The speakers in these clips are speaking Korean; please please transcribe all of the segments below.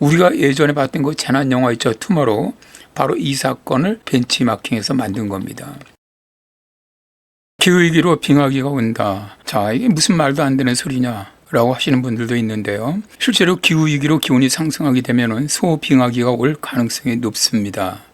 우리가 예전에 봤던 그 재난 영화 있죠, 투모로우. 바로 이 사건을 벤치마킹해서 만든 겁니다. 기후위기로 빙하기가 온다. 자, 이게 무슨 말도 안 되는 소리냐 라고 하시는 분들도 있는데요. 실제로 기후위기로 기온이 상승하게 되면 소빙하기가 올 가능성이 높습니다.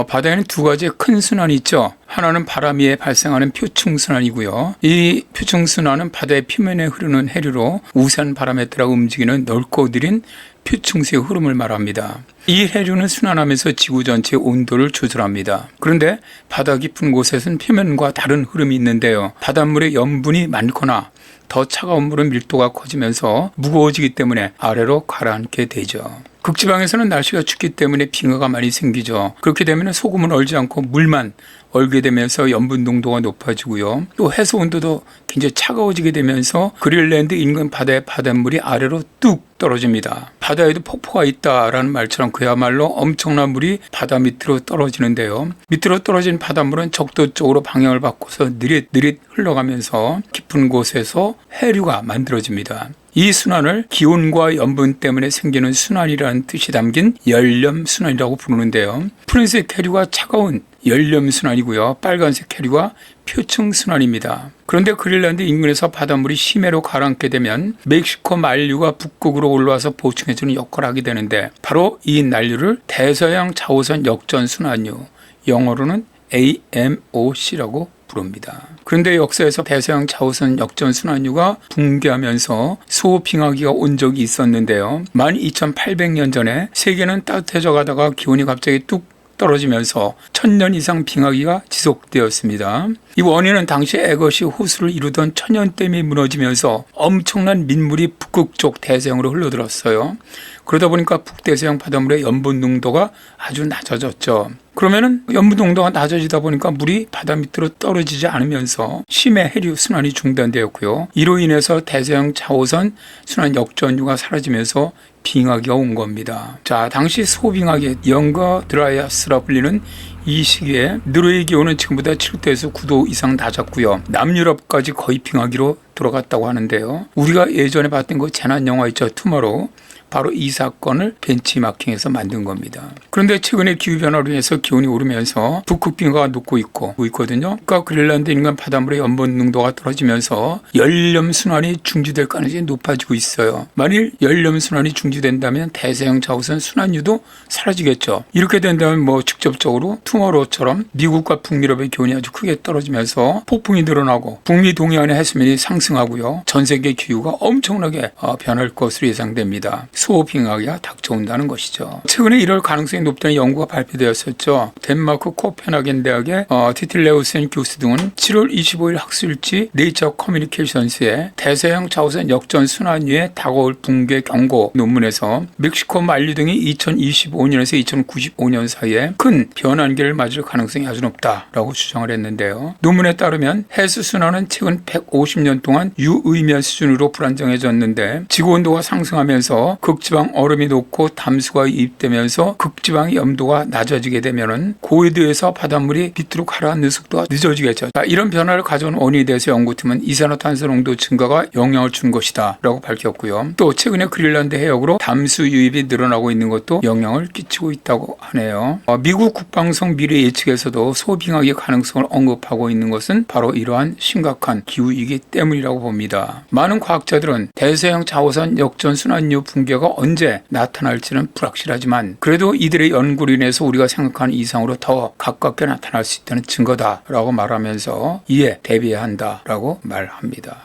바다에는 두 가지의 큰 순환이 있죠. 하나는 바람 위에 발생하는 표층순환이고요. 이 표층순환은 바다의 표면에 흐르는 해류로 우산 바람에 따라 움직이는 넓고 느린 표층수의 흐름을 말합니다. 이 해류는 순환하면서 지구 전체의 온도를 조절합니다. 그런데 바다 깊은 곳에서는 표면과 다른 흐름이 있는데요. 바닷물에 염분이 많거나 더 차가운 물은 밀도가 커지면서 무거워지기 때문에 아래로 가라앉게 되죠. 극지방에서는 날씨가 춥기 때문에 빙하가 많이 생기죠. 그렇게 되면 소금은 얼지 않고 물만 얼게 되면서 염분 농도가 높아지고요. 또 해수 온도도 굉장히 차가워지게 되면서 그린랜드 인근 바다의 바닷물이 아래로 뚝 떨어집니다. 바다에도 폭포가 있다라는 말처럼 그야말로 엄청난 물이 바다 밑으로 떨어지는데요. 밑으로 떨어진 바닷물은 적도 쪽으로 방향을 바꿔서 느릿느릿 흘러가면서 깊은 곳에서 해류가 만들어집니다. 이 순환을 기온과 염분 때문에 생기는 순환이라는 뜻이 담긴 열렴순환이라고 부르는데요. 푸른색 해류가 차가운 열렴순환이고요. 빨간색 해류가 표층순환입니다. 그런데 그린란드 인근에서 바닷물이 심해로 가라앉게 되면 멕시코 만류가 북극으로 올라와서 보충해주는 역할을 하게 되는데 바로 이 난류를 대서양 자오선 역전순환류, 영어로는 AMOC라고 부릅니다. 그런데 역사에서 대서양 자오선 역전순환류가 붕괴하면서 소빙하기가 온 적이 있었는데요. 12,800년 전에 세계는 따뜻해져 가다가 기온이 갑자기 뚝 떨어지면서 1000년 이상 빙하기가 지속되었습니다. 이 원인은 당시 에거시 호수를 이루던 천연댐이 무너지면서 엄청난 민물이 북극 쪽 대서양으로 흘러들었어요. 그러다 보니까 북대서양 바닷물의 염분 농도가 아주 낮아졌죠. 그러면은 염분 농도가 낮아지다 보니까 물이 바다 밑으로 떨어지지 않으면서 심해 해류 순환이 중단되었고요. 이로 인해서 대서양 자오선 순환 역전류가 사라지면서 빙하기가 온 겁니다. 자, 당시 소빙하기 영거 드라이아스라 불리는 이 시기에 느로의 기온은 지금보다 7도에서 9도 이상 낮았고요. 남유럽까지 거의 빙하기로 돌아갔다고 하는데요. 우리가 예전에 봤던 그 재난 영화 있죠, 투모로우. 바로 이 사건을 벤치마킹해서 만든 겁니다. 그런데 최근에 기후변화로 인해서 기온이 오르면서 북극 빙하가 녹고 있거든요. 그러니까 그린란드 인근 바닷물의 염분 농도가 떨어지면서 열렴순환이 중지될 가능성이 높아지고 있어요. 만일 열렴순환이 중지된다면 대서양 자오선 순환류도 사라지겠죠. 이렇게 된다면 직접적으로 투모로우처럼 미국과 북유럽의 기온이 아주 크게 떨어지면서 폭풍이 늘어나고 북미 동해안의 해수면이 상승하고요. 전 세계 기후가 엄청나게 변할 것으로 예상됩니다. 소빙하기가 닥쳐온다는 것이죠. 최근에 이럴 가능성이 높다는 연구가 발표되었었죠. 덴마크 코펜하겐 대학의 티틸레우센 교수 등은 7월 25일 학술지 네이처 커뮤니케이션스의 대서양 자오선 역전 순환류의 다가올 붕괴 경고 논문에서 멕시코 만류 등이 2025년에서 2095년 사이에 큰 변환기를 맞을 가능성이 아주 높다라고 주장을 했는데요. 논문에 따르면 해수 순환은 최근 150년 동안 유의미한 수준으로 불안정해졌는데 지구온도가 상승하면서 극지방 얼음이 녹고 담수가 유입되면서 극지방의 염도가 낮아지게 되면 고위도에서 바닷물이 밑으로 가라앉는 속도가 늦어지겠죠. 이런 변화를 가져온 원인에 대해서 연구팀은 이산화탄소 농도 증가가 영향을 준 것이다 라고 밝혔고요. 또 최근에 그린란드 해역으로 담수 유입이 늘어나고 있는 것도 영향을 끼치고 있다고 하네요. 미국 국방성 미래 예측에서도 소빙하기 가능성을 언급하고 있는 것은 바로 이러한 심각한 기후이기 때문이라고 봅니다. 많은 과학자들은 대서양 자오선 역전 순환류 붕괴가 언제 나타날지는 불확실하지만 그래도 이들의 연구로 인해서 우리가 생각하는 이상으로 더 가깝게 나타날 수 있다는 증거다라고 말하면서 이에 대비해야 한다라고 말합니다.